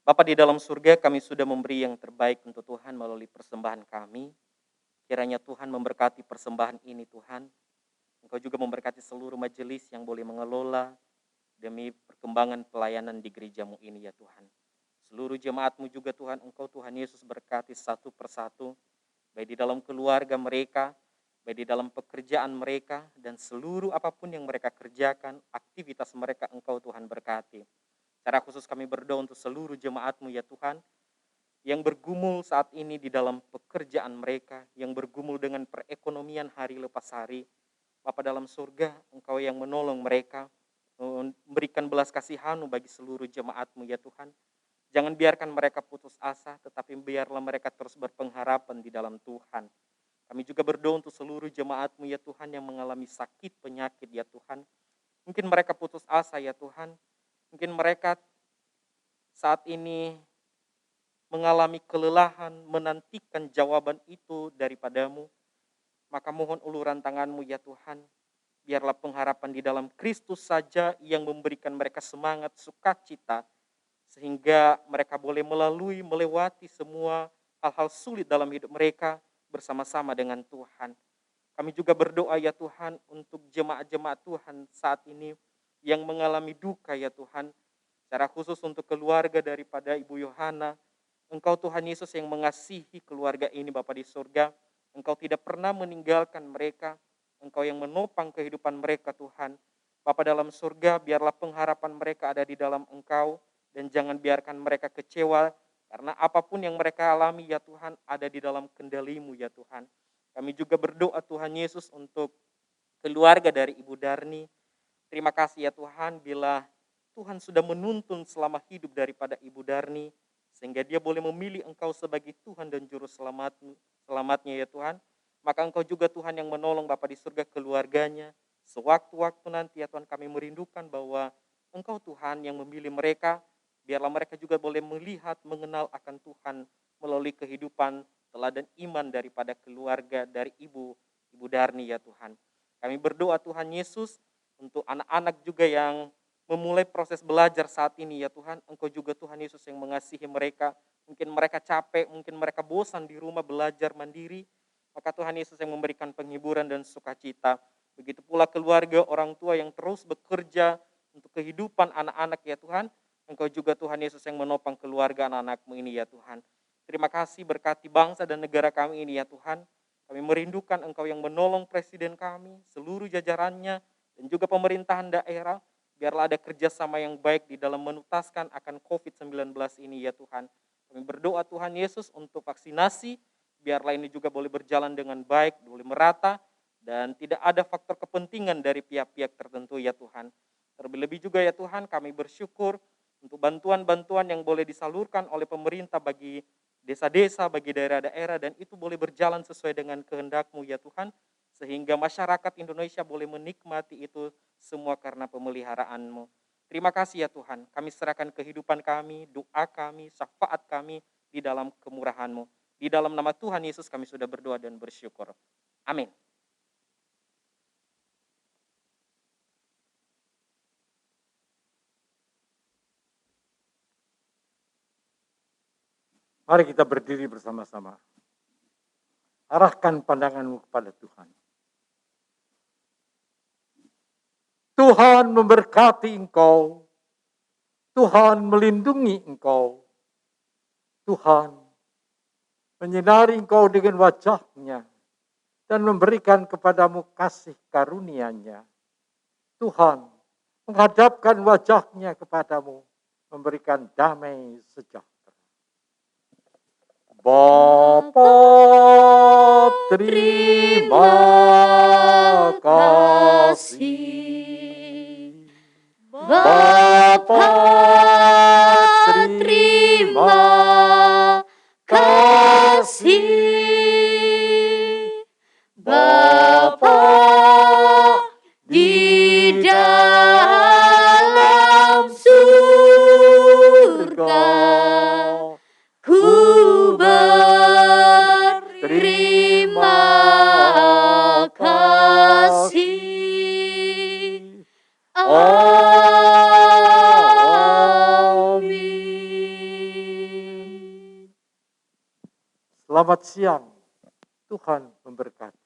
S4: Bapa di dalam surga, kami sudah memberi yang terbaik untuk Tuhan melalui persembahan kami. Kiranya Tuhan memberkati persembahan ini Tuhan. Engkau juga memberkati seluruh majelis yang boleh mengelola demi perkembangan pelayanan di gerejamu ini ya Tuhan. Seluruh jemaatmu juga Tuhan, Engkau Tuhan Yesus berkati satu persatu, baik di dalam keluarga mereka, baik di dalam pekerjaan mereka, dan seluruh apapun yang mereka kerjakan, aktivitas mereka Engkau Tuhan berkati. Secara khusus kami berdoa untuk seluruh jemaatmu ya Tuhan, yang bergumul saat ini di dalam pekerjaan mereka, yang bergumul dengan perekonomian hari lepas hari. Bapa dalam surga, Engkau yang menolong mereka, memberikan belas kasihan-Mu bagi seluruh jemaat-Mu ya Tuhan. Jangan biarkan mereka putus asa, tetapi biarlah mereka terus berpengharapan di dalam Tuhan. Kami juga berdoa untuk seluruh jemaat-Mu ya Tuhan yang mengalami sakit, penyakit ya Tuhan. Mungkin mereka putus asa ya Tuhan. Mungkin mereka saat ini mengalami kelelahan, menantikan jawaban itu daripada-Mu. Maka mohon uluran tangan-Mu ya Tuhan. Biarlah pengharapan di dalam Kristus saja yang memberikan mereka semangat, sukacita, sehingga mereka boleh melewati semua hal-hal sulit dalam hidup mereka bersama-sama dengan Tuhan. Kami juga berdoa ya Tuhan untuk jemaat-jemaat Tuhan saat ini yang mengalami duka ya Tuhan. Secara khusus untuk keluarga daripada Ibu Yohana. Engkau Tuhan Yesus yang mengasihi keluarga ini Bapa di surga. Engkau tidak pernah meninggalkan mereka. Engkau yang menopang kehidupan mereka Tuhan. Bapa dalam surga, biarlah pengharapan mereka ada di dalam Engkau. Dan jangan biarkan mereka kecewa. Karena apapun yang mereka alami ya Tuhan, ada di dalam kendali-Mu ya Tuhan. Kami juga berdoa Tuhan Yesus untuk keluarga dari Ibu Darni. Terima kasih ya Tuhan bila Tuhan sudah menuntun selama hidup daripada Ibu Darni. Sehingga dia boleh memilih Engkau sebagai Tuhan dan Juru selamatnya ya Tuhan. Maka Engkau juga Tuhan yang menolong Bapa di surga keluarganya. Sewaktu-waktu nanti ya Tuhan kami merindukan bahwa Engkau Tuhan yang memilih mereka. Biarlah mereka juga boleh melihat, mengenal akan Tuhan melalui kehidupan teladan iman daripada keluarga dari Ibu Darni ya Tuhan. Kami berdoa Tuhan Yesus untuk anak-anak juga yang memulai proses belajar saat ini ya Tuhan. Engkau juga Tuhan Yesus yang mengasihi mereka. Mungkin mereka capek, mungkin mereka bosan di rumah belajar mandiri. Maka Tuhan Yesus yang memberikan penghiburan dan sukacita. Begitu pula keluarga orang tua yang terus bekerja untuk kehidupan anak-anak ya Tuhan. Engkau juga Tuhan Yesus yang menopang keluarga anak-anak-Mu ini ya Tuhan. Terima kasih berkati bangsa dan negara kami ini ya Tuhan. Kami merindukan Engkau yang menolong presiden kami, seluruh jajarannya, dan juga pemerintahan daerah. Biarlah ada kerjasama yang baik di dalam menuntaskan akan COVID-19 ini ya Tuhan. Kami berdoa Tuhan Yesus untuk vaksinasi. Biarlah ini juga boleh berjalan dengan baik, boleh merata. Dan tidak ada faktor kepentingan dari pihak-pihak tertentu ya Tuhan. Terlebih juga ya Tuhan kami bersyukur untuk bantuan-bantuan yang boleh disalurkan oleh pemerintah bagi desa-desa, bagi daerah-daerah, dan itu boleh berjalan sesuai dengan kehendak-Mu ya Tuhan, sehingga masyarakat Indonesia boleh menikmati itu semua karena pemeliharaan-Mu. Terima kasih ya Tuhan, kami serahkan kehidupan kami, doa kami, syafaat kami di dalam kemurahan-Mu. Di dalam nama Tuhan Yesus kami sudah berdoa dan bersyukur. Amin.
S2: Mari kita berdiri bersama-sama. Arahkan pandanganmu kepada Tuhan. Tuhan memberkati engkau. Tuhan melindungi engkau. Tuhan menyinari engkau dengan wajah-Nya dan memberikan kepadamu kasih karunia-Nya. Tuhan menghadapkan wajah-Nya kepadamu, memberikan damai sejahtera. Bapa, terima kasih. Bapa, terima kasih. Bapa di dalam surga, ku berterima kasih. Amin. Selamat siang. Tuhan memberkati.